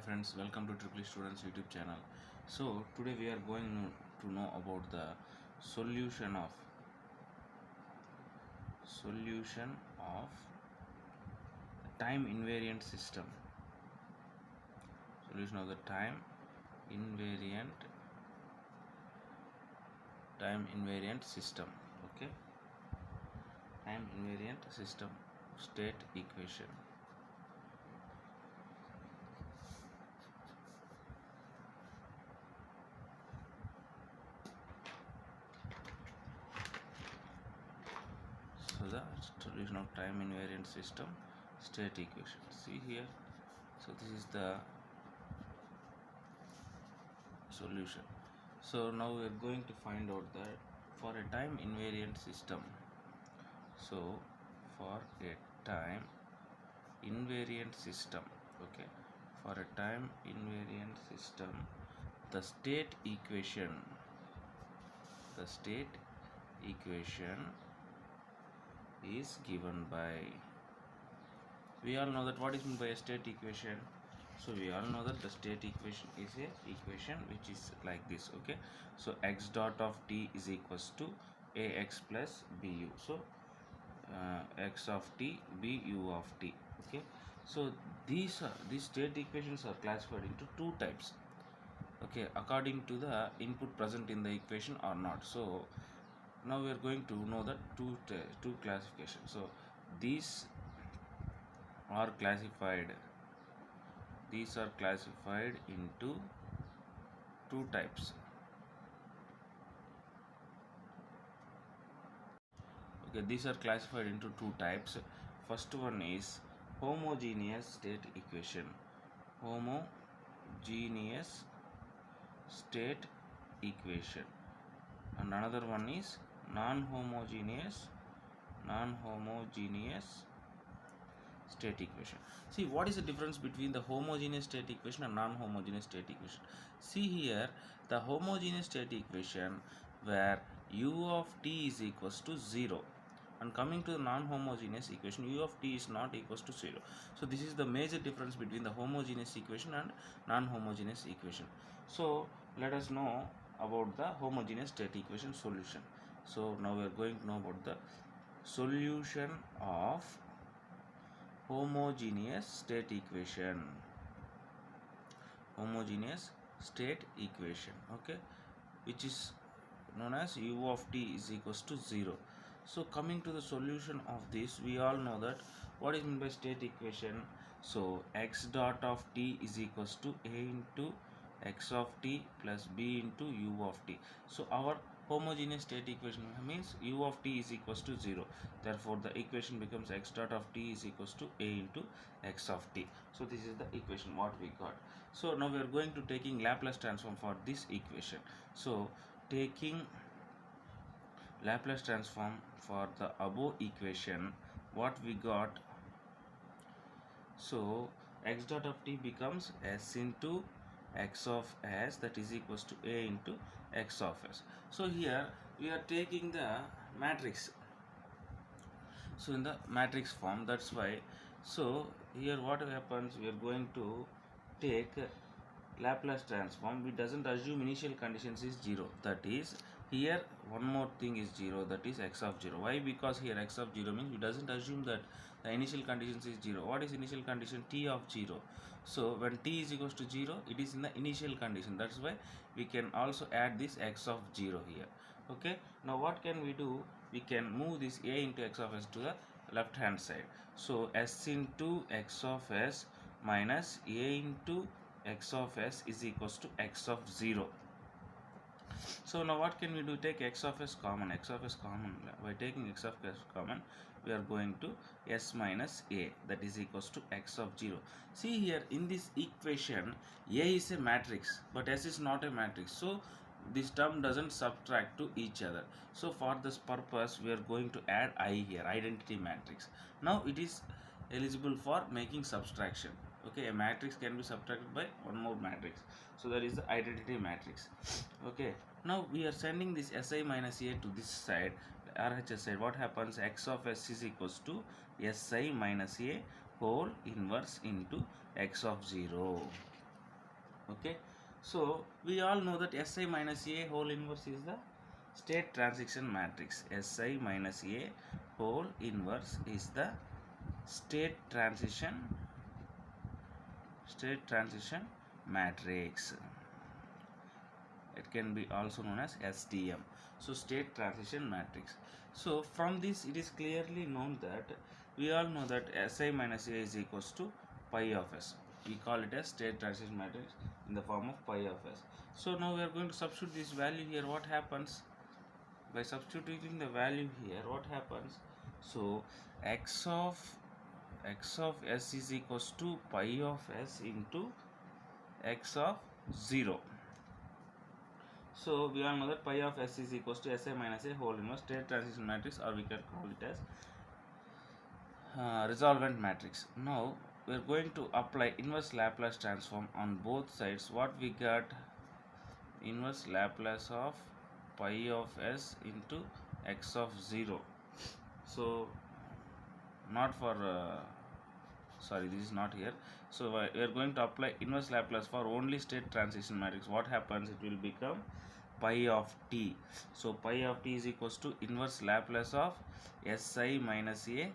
friends, welcome to Triple E Students YouTube channel. So today we are going to know about the solution of time invariant system. Solution of the time invariant system. Okay, time invariant system state equation. So the solution of time invariant system state equation. See here. So this is the solution. So now we are going to find out that for a time invariant system. So for a time invariant system, okay, for a time invariant system, the state equation is given by, we all know that what is meant by a state equation. So we all know that the state equation is a equation which is like this. Okay, so x dot of t is equals to ax plus bu. So x of t bu of t. Okay, so these state equations are classified into two types, okay, according to the input present in the equation or not. So now we are going to know that two classifications. So these are classified into two types. Okay, these are classified into two types. First one is homogeneous state equation. Homogeneous state equation. And another one is non-homogeneous state equation. See, what is the difference between the homogeneous state equation and non-homogeneous state equation? See here, the homogeneous state equation where u of t is equals to 0, and coming to the non-homogeneous equation, u of t is not equals to 0. So this is the major difference between the homogeneous equation and non-homogeneous equation. So let us know about the homogeneous state equation solution. So now we are going to know about the solution of homogeneous state equation. Okay, which is known as u of t is equals to 0. So coming to the solution of this, we all know that what is meant by state equation. So x dot of t is equals to a into x of t plus b into u of t. So our homogeneous state equation means u of t is equals to 0. Therefore the equation becomes x dot of t is equals to a into x of t. So this is the equation what we got. So now we are going to taking Laplace transform for this equation. So taking Laplace transform for the above equation, what we got, so x dot of t becomes s into x of s, that is equals to a into x of s. So here we are taking the matrix, so in the matrix form, that's why. So here what happens, we are going to take Laplace transform. We doesn't assume initial conditions is 0, that is here one more thing is 0, that is x of 0. Why? Because here x of 0 means we doesn't assume that the initial conditions is 0. What is initial condition? T of 0. So when t is equals to 0, it is in the initial condition, that's why we can also add this x of 0 here. Okay, now what can we do? We can move this a into x of s to the left hand side. So s into x of s minus a into x of s is equals to x of 0. So now what can we do? Take x of s common. By taking x of s common, we are going to s minus a, that is equals to x of 0. See here in this equation, a is a matrix but s is not a matrix, so this term doesn't subtract to each other. So for this purpose we are going to add I here, identity matrix. Now it is eligible for making subtraction. Okay, a matrix can be subtracted by one more matrix, so that is the identity matrix. Okay, now we are sending this si minus a to this side, RHS side. What happens? X of s is equals to si minus a whole inverse into x of 0. Okay, so we all know that Si minus A whole inverse is the state transition matrix. Si minus A whole inverse is the state transition matrix. It can be also known as STM. So state transition matrix. So from this it is clearly known that we all know that Si minus A is equals to pi of S. We call it as state transition matrix in the form of pi of S. So now we are going to substitute this value here. What happens? By substituting the value here, what happens? So x of S is equals to pi of S into x of 0. So we all know that pi of S is equals to Si minus A whole inverse state transition matrix, or we can call it as resolvent matrix. Now we are going to apply inverse Laplace transform on both sides. What we got? Inverse Laplace of pi of S into x of 0. So not for sorry, this is not here. So we are going to apply inverse Laplace for only state transition matrix. What happens? It will become pi of t. So pi of t is equals to inverse Laplace of Si minus A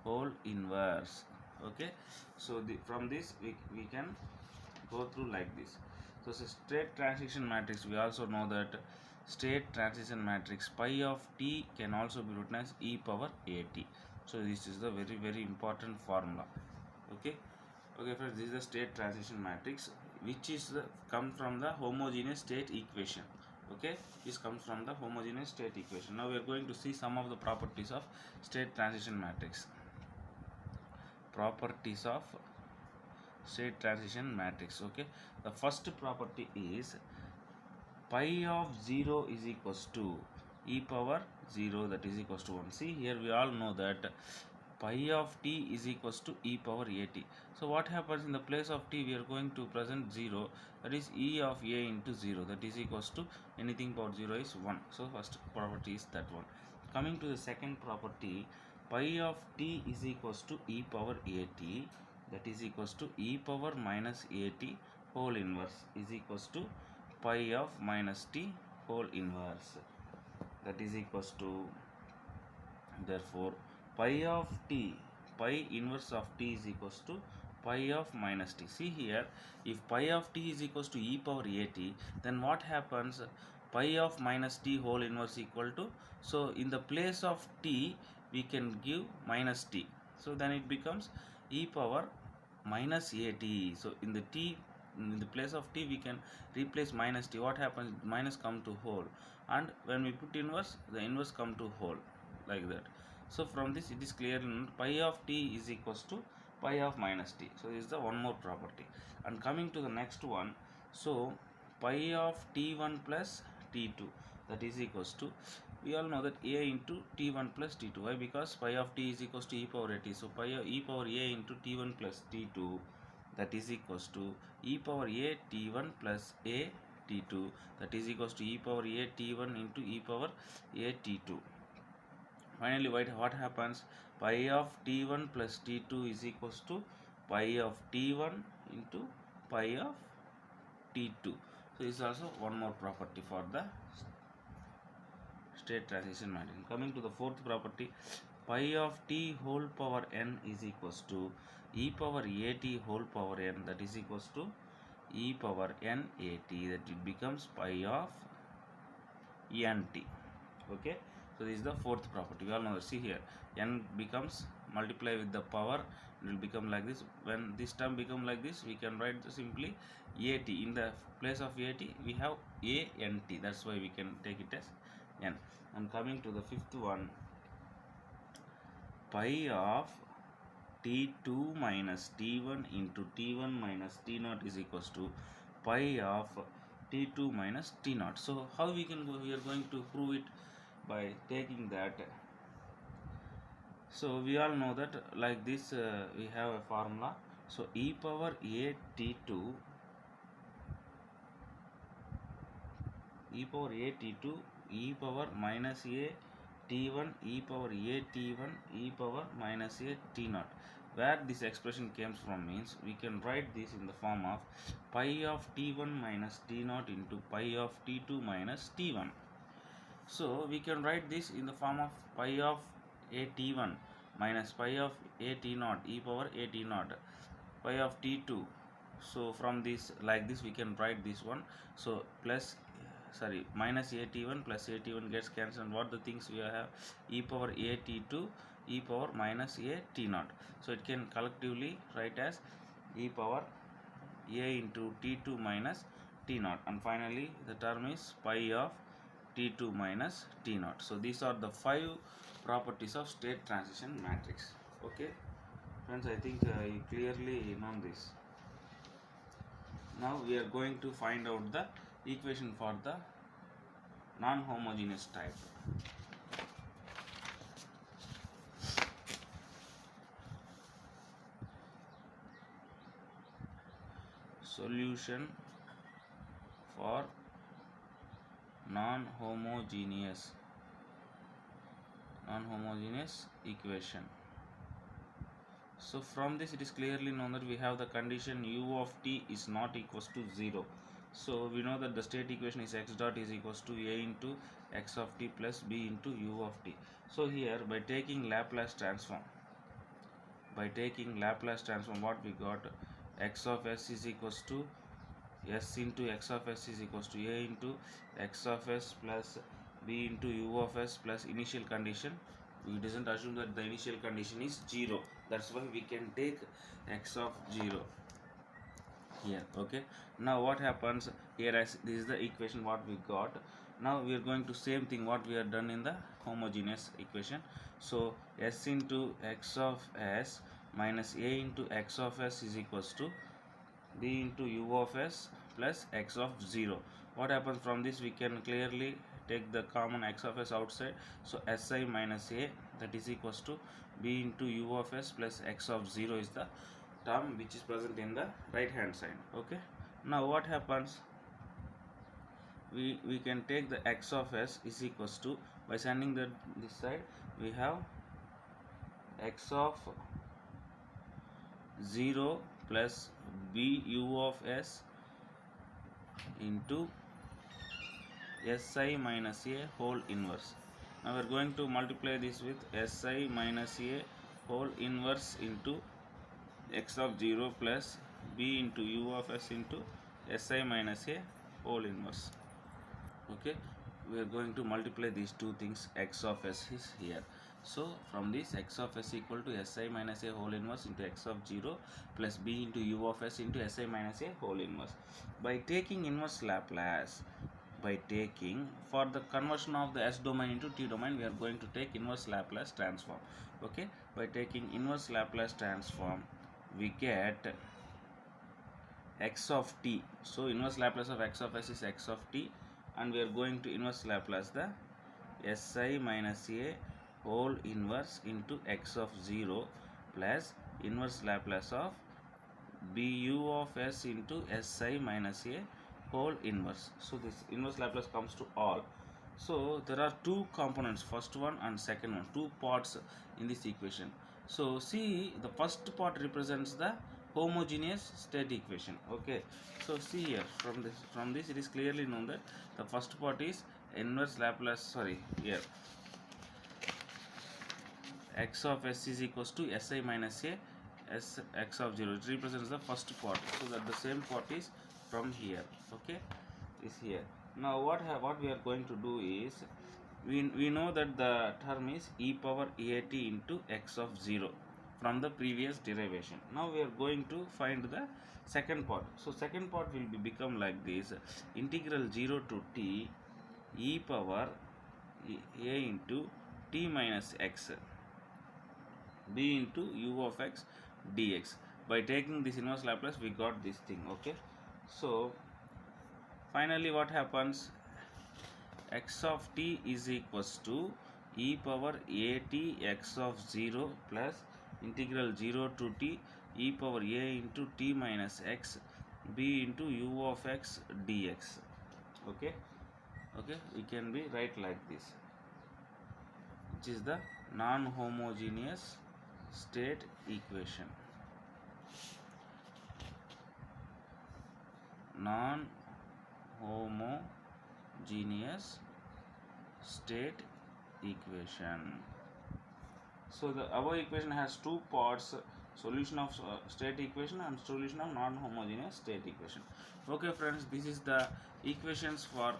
whole inverse. Okay, so from this we can go through like this. So state transition matrix, we also know that state transition matrix pi of t can also be written as e power at. So this is the very important formula. Okay, friends, this is the state transition matrix which is come from the homogeneous state equation. Okay, this comes from the homogeneous state equation. Now we are going to see some of the properties of state transition matrix. Properties of state transition matrix. Okay, the first property is pi of 0 is equals to e power 0, that is equals to 1. See here, we all know that pi of t is equals to e power at. So what happens? In the place of t we are going to present 0, that is e of a into 0, that is equals to anything power 0 is 1. So first property is that one. Coming to the second property, pi of t is equals to e power at, that is equals to e power minus at whole inverse is equals to pi of minus t whole inverse, that is equals to, therefore pi of t, pi inverse of t is equals to pi of minus t. See here, if pi of t is equals to e power at, then what happens? Pi of minus t whole inverse equal to, so in the place of t we can give minus t, so then it becomes e power minus at. So in the place of t we can replace minus t. What happens? Minus come to whole, and when we put inverse, the inverse come to whole, like that. So from this it is clearly known pi of t is equals to pi of minus t. So this is the one more property. And coming to the next one, so pi of t1 plus t2, that is equals to, we all know that a into t1 plus t2. Why? Because pi of t is equals to e power at. So pi of e power a into t1 plus t2, that is equals to e power a t1 plus a t2, that is equals to e power a t1 into e power a t2. Finally, what happens? Pi of t1 plus t2 is equals to pi of t1 into pi of t2. So this is also one more property for the state transition matrix. Coming to the fourth property, pi of t whole power n is equals to e power at whole power n, that is equals to e power n at, that it becomes pi of nt. Okay, so this is the fourth property. We all know that. See here, n becomes multiply with the power, it will become like this. When this term become like this, we can write simply at. In the place of at we have ant, that's why we can take it as n. And coming to the fifth one, pi of t2 minus t1 into t1 minus t0 is equals to pi of t2 minus t0. So how we can go? We are going to prove it by taking that. So we all know that like this, we have a formula. So e power a t2, e power a t2, e power minus a t1, e power a t1, e power minus a t0. where this expression comes from means we can write this in the form of pi of t1 minus t0 into pi of t2 minus t1. So we can write this in the form of pi of a t1 minus pi of a t0 e power a t0 pi of t2. So from this, like this, we can write this one. So plus, sorry, minus a t1 plus a t1 gets cancelled. What the things we have? E power a t2 e power minus a t0. So it can collectively write as e power a into t2 minus t0, and finally the term is pi of t2 minus t0. So these are the 5 properties of state transition matrix. Okay friends, I think you clearly know this. Now we are going to find out the equation for the non-homogeneous type. Solution for non-homogeneous equation. So from this it is clearly known that we have the condition u of t is not equals to 0. So we know that the state equation is x dot is equals to a into x of t plus b into u of t. So here by taking Laplace transform, what we got, x of s is equals to s into x of s is equals to a into x of s plus b into u of s plus initial condition. We doesn't assume that the initial condition is 0. That's why we can take x of 0 here. Okay, now what happens here, as this is the equation what we got. Now we are going to same thing what we have done in the homogeneous equation. So s into x of s minus a into x of s is equals to b into u of s plus x of 0. What happens from this, we can clearly take the common x of s outside. So si minus a, that is equals to b into u of s plus x of 0 is the term which is present in the right hand side. Okay, now what happens, we can take the x of s is equals to, by sending the this side, we have x of 0 plus b u of s into si minus a whole inverse. Now we are going to multiply this with si minus a whole inverse into x of 0 plus b into u of s into si minus a whole inverse. Okay, we are going to multiply these two things. X of s is here. So from this, x of s equal to si minus a whole inverse into x of 0 plus b into u of s into si minus a whole inverse. By taking inverse Laplace, for the conversion of the s domain into t domain, we are going to take inverse Laplace transform. Okay, by taking inverse Laplace transform, we get x of t. So inverse Laplace of x of s is x of t, and we are going to inverse Laplace the si minus a whole inverse into x of 0 plus inverse Laplace of bu of s into si minus a whole inverse. So this inverse Laplace comes to all. So there are two components, first one and second one, two parts in this equation. So see, the first part represents the homogeneous state equation. Okay, so see here, from this it is clearly known that the first part is inverse Laplace, sorry, here x of s is equals to si minus a s x of 0. It represents the first part, so that the same part is from here. Okay, is here. Now what we are going to do is, we know that the term is e power at into x of 0 from the previous derivation. Now we are going to find the second part. So second part will become like this: integral 0 to t e power a into t minus x b into u of x dx. By taking this inverse Laplace, we got this thing. Okay, so finally what happens, x of t is equals to e power at x of 0 plus integral 0 to t e power a into t minus x b into u of x dx. Okay, we can be write like this, which is the non-homogeneous state equation, non-homogeneous state equation. So the above equation has two parts, solution of state equation and solution of non-homogeneous state equation. Okay friends, this is the equations for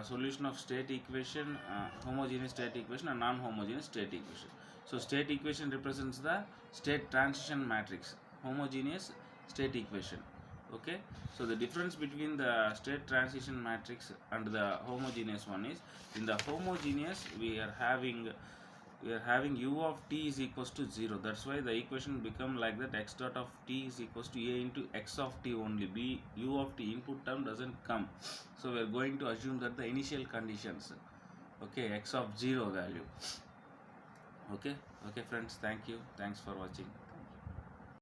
solution of state equation, homogeneous state equation and non-homogeneous state equation. So state equation represents the state transition matrix, homogeneous state equation. Okay, so the difference between the state transition matrix and the homogeneous one is, in the homogeneous we are having u of t is equals to 0. That's why the equation become like that, x dot of t is equals to a into x of t only. B u of t input term doesn't come, so we are going to assume that the initial conditions, okay, x of 0 value. Okay friends, thank you, thanks for watching.